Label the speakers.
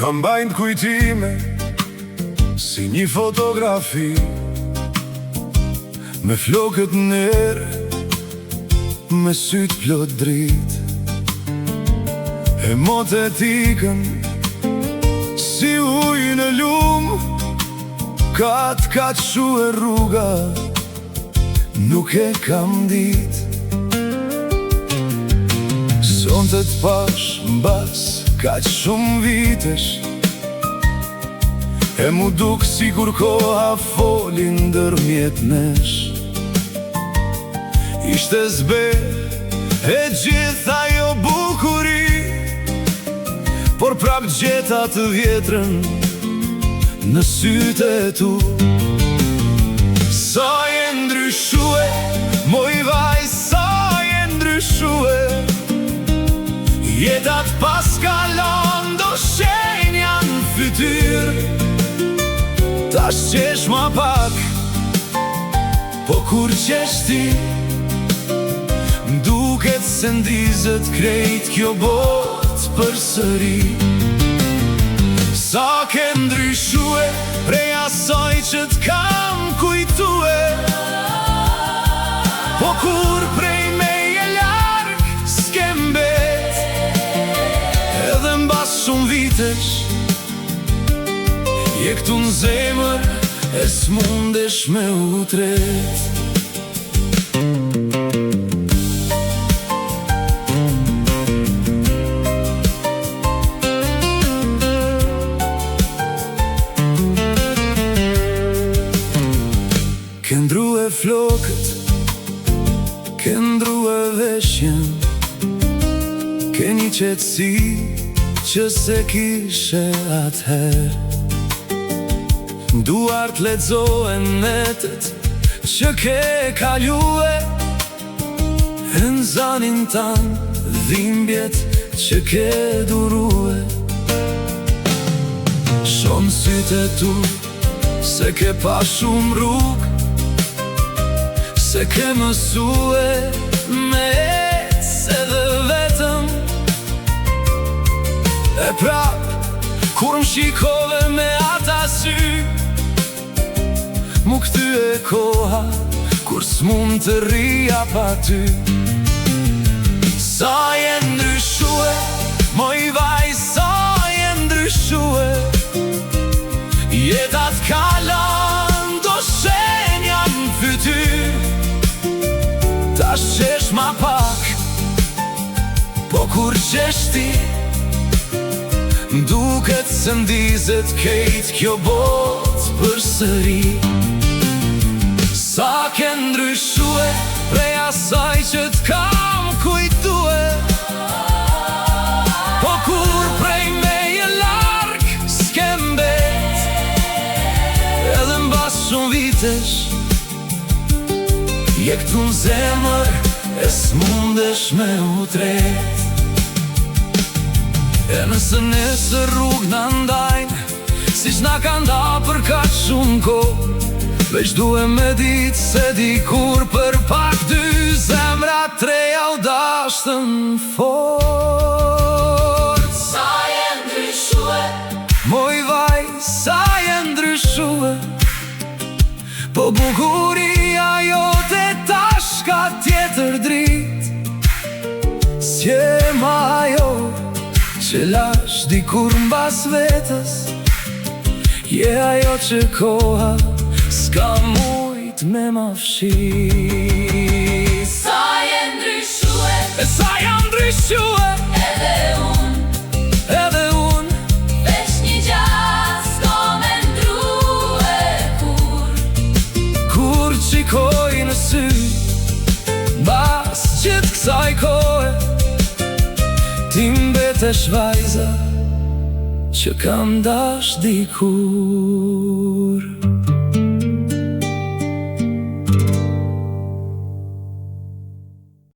Speaker 1: Kam bajnë kujtime si një fotografi, me flokët nere, me sytë plot drit, e motë e tikën si ujë në lumë, ka shu e rruga, nuk e kam dit. Son të t'pash m'bas ka shumë vitesh, e mu duk si kur koha folin dërmjet nesh. Ishte zbe e gjitha jo bukuri, por prap gjeta të vjetrën në sytë e tu. Sa je ndryshue, moj vaj, sa je ndryshue, jetat pas kalon do shenja në fytyr. Ta shqesh ma pak, po kur qesh ti, m'duket se ndizet krejt kjo bot për sëri. Sa ke ndryshue prej asoj që t'kam kujtue, po kur prej meje larg s'ke mbet, edhe m'bas shumë vitesh, je këtu n'zemër e s'mundesh me u tret. Ke ndru e flokët, ke ndru e veshjen, ke një qetësi që se kishe atëher. Duart lexohen netet që ke kalue, e n'zanin tan dhimbjet që ke durue. Shon sytë e tu se ke pa shumë rrugë, se ke mësue me ecë edhe vetëm, e prap kur m'shikove me ata sy, mu këty e koha kur s'mund të rria pa ty. Sa je ndryshue, moj vaj, sa je ndryshue, jetat kalon do shenja në fytyr. Ta shqesh ma pak, po kur qesh ti, m'duket se ndizet kejt kjo bot për sëri. Sa ke ndryshue prej asaj që t'kam kujtue, po kur prej meje larg s'ke mbet, edhe m'bas shumë vitesh, je këtu n'zemër e s'mundesh me u tret. E nëse nesër rrug në ndajnë, si që na ka nda për kaq shumë kohë, veç duhem me dit se dikur për pak dy zemrat treja u dashtën fort.
Speaker 2: Sa je ndryshue,
Speaker 1: moj vaj, sa je ndryshue, po bukuria jote tash ka tjetër drit. S'je ma ajo që lash dikur m'bas vetës, je ajo që koha s'ka mujt me ma fshi.
Speaker 2: sa je ndryshue,
Speaker 1: E sa jam ndryshue,
Speaker 2: edhe un, veç një gjas s'ko me ndrue
Speaker 1: kur qikoj në sy, bas gjithë kësaj kohë, ti mbetesh vajza që kam dash dikur.